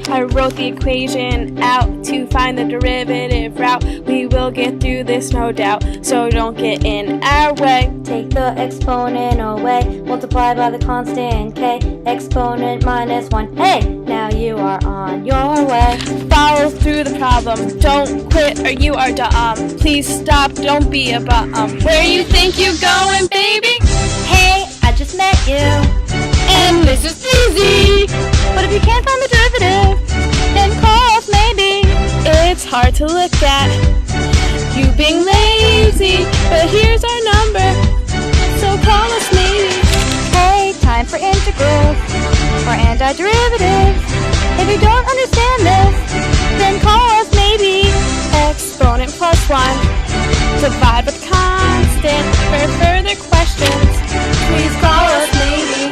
I wrote the equation out to find the derivative route. We will get through this, no doubt, so don't get in our way. Take the exponent away, multiply by the constant k, exponent minus 1. Hey, now you are on your way. Follow through the problem, don't quit or you are dumb. Please stop, don't be a bum. Where you think you going, baby? Hey, I just met you, And this is easy. but if you can't find the derivative, then call us maybe. It's hard to look at you being lazy, but here's our number, so call us maybe. Hey, time for integrals or antiderivatives. If you don't understand this, then call us maybe. Exponent plus 1, divide with constant. For further questions, please call us maybe.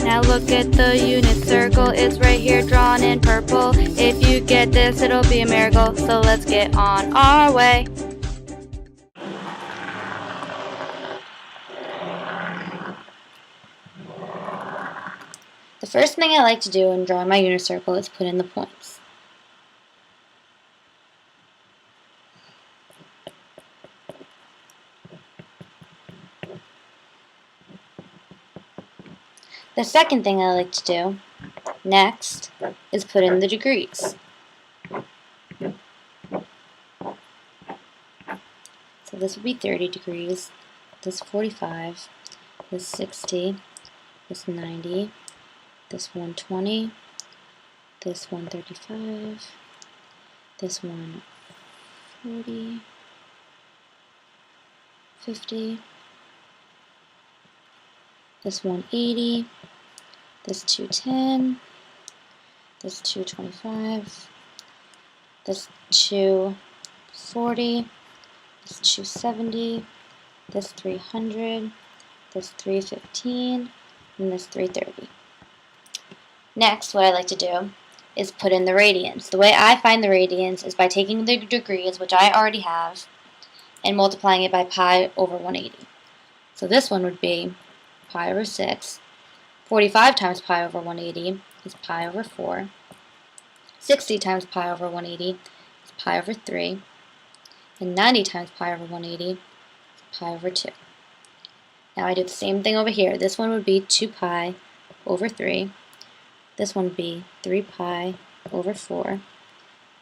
Now look at the unit circle, it's right here drawn in purple. If you get this, it'll be a miracle, so let's get on our way. The first thing I like to do in drawing my unit circle is put in the points. The second thing I like to do next is put in the degrees. So this would be 30 degrees, this 45, this 60, this 90, this 120, this 135, this 140, 50, this 180, this 210, this 225, this 240, this 270, this 300, this 315, and this 330. Next, what I like to do is put in the radians. The way I find the radians is by taking the degrees, which I already have, and multiplying it by pi over 180. So this one would be pi over 6. 45 times pi over 180 is pi over 4. 60 times pi over 180 is pi over 3. And 90 times pi over 180 is pi over 2. Now I do the same thing over here. This one would be 2 pi over 3. This one would be 3 pi over 4.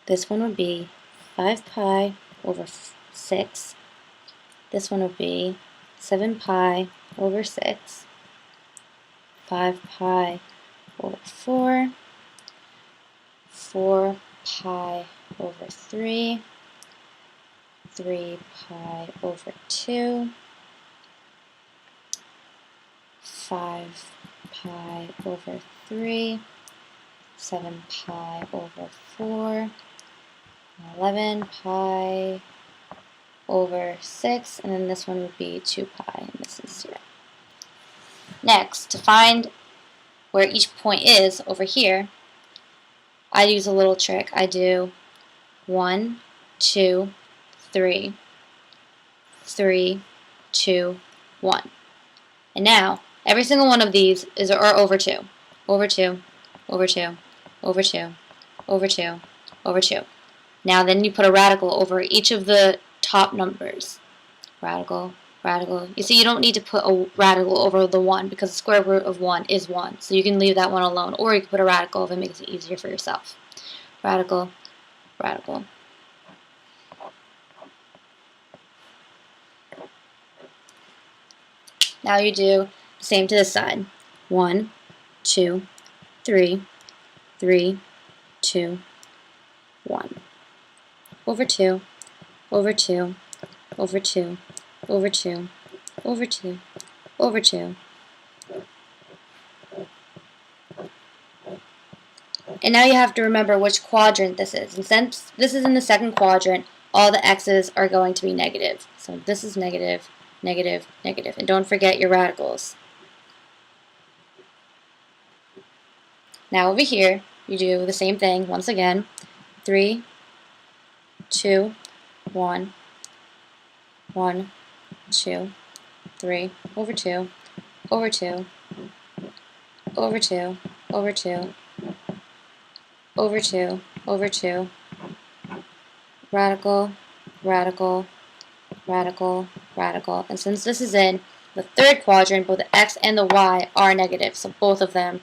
This one would be 5 pi over 6. This one would be 7 pi over 6. 5 pi over 4. 4 pi over 3. 3 pi over 2. 5 pi over 3. 7 pi over 4. 11 pi over 6, and then this one would be 2 pi, and this is 0. Next, to find where each point is over here, I use a little trick. I do 1, 2, 3, 3, 2, 1. And now, every single one of these is over 2, over 2, over 2, over 2, over 2, over 2. Now then you put a radical over each of the top numbers. Radical, radical. You see, you don't need to put a radical over the 1 because the square root of 1 is 1. So you can leave that one alone, or you can put a radical if it makes it easier for yourself. Radical, radical. Now you do the same to this side. 1, 2, 3, 3, 2, 1. Over 2, over 2, over 2, over 2, over 2, over 2. And now you have to remember which quadrant this is. And since this is in the second quadrant, all the x's are going to be negative. So this is negative, negative, negative. And don't forget your radicals. Now over here, you do the same thing once again. 3, 2, 1, 1, 2, 3, over 2, over 2, over 2, over 2, over 2, over 2, radical, radical, radical, radical. And since this is in the third quadrant, both the x and the y are negative, so both of them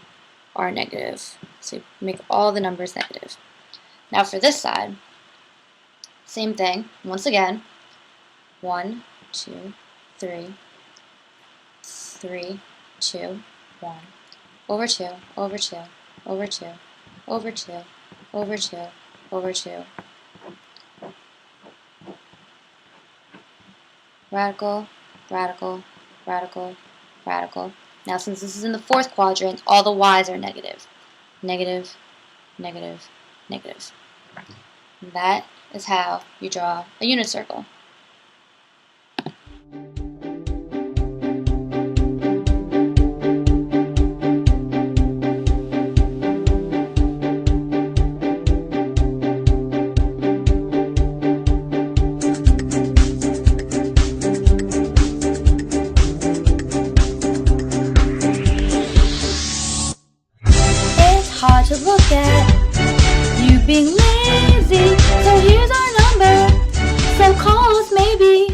are negative. So you make all the numbers negative. Now for this side, same thing. Once again, 1, 2, 3, 3, 2, 1, over 2, over 2, over 2, over 2, over 2, over 2. Radical, radical, radical, radical. Now since this is in the fourth quadrant, all the y's are negative. Negative, negative, negative. And that is how you draw a unit circle. Hard to look at you being lazy, so here's our number, so call us maybe.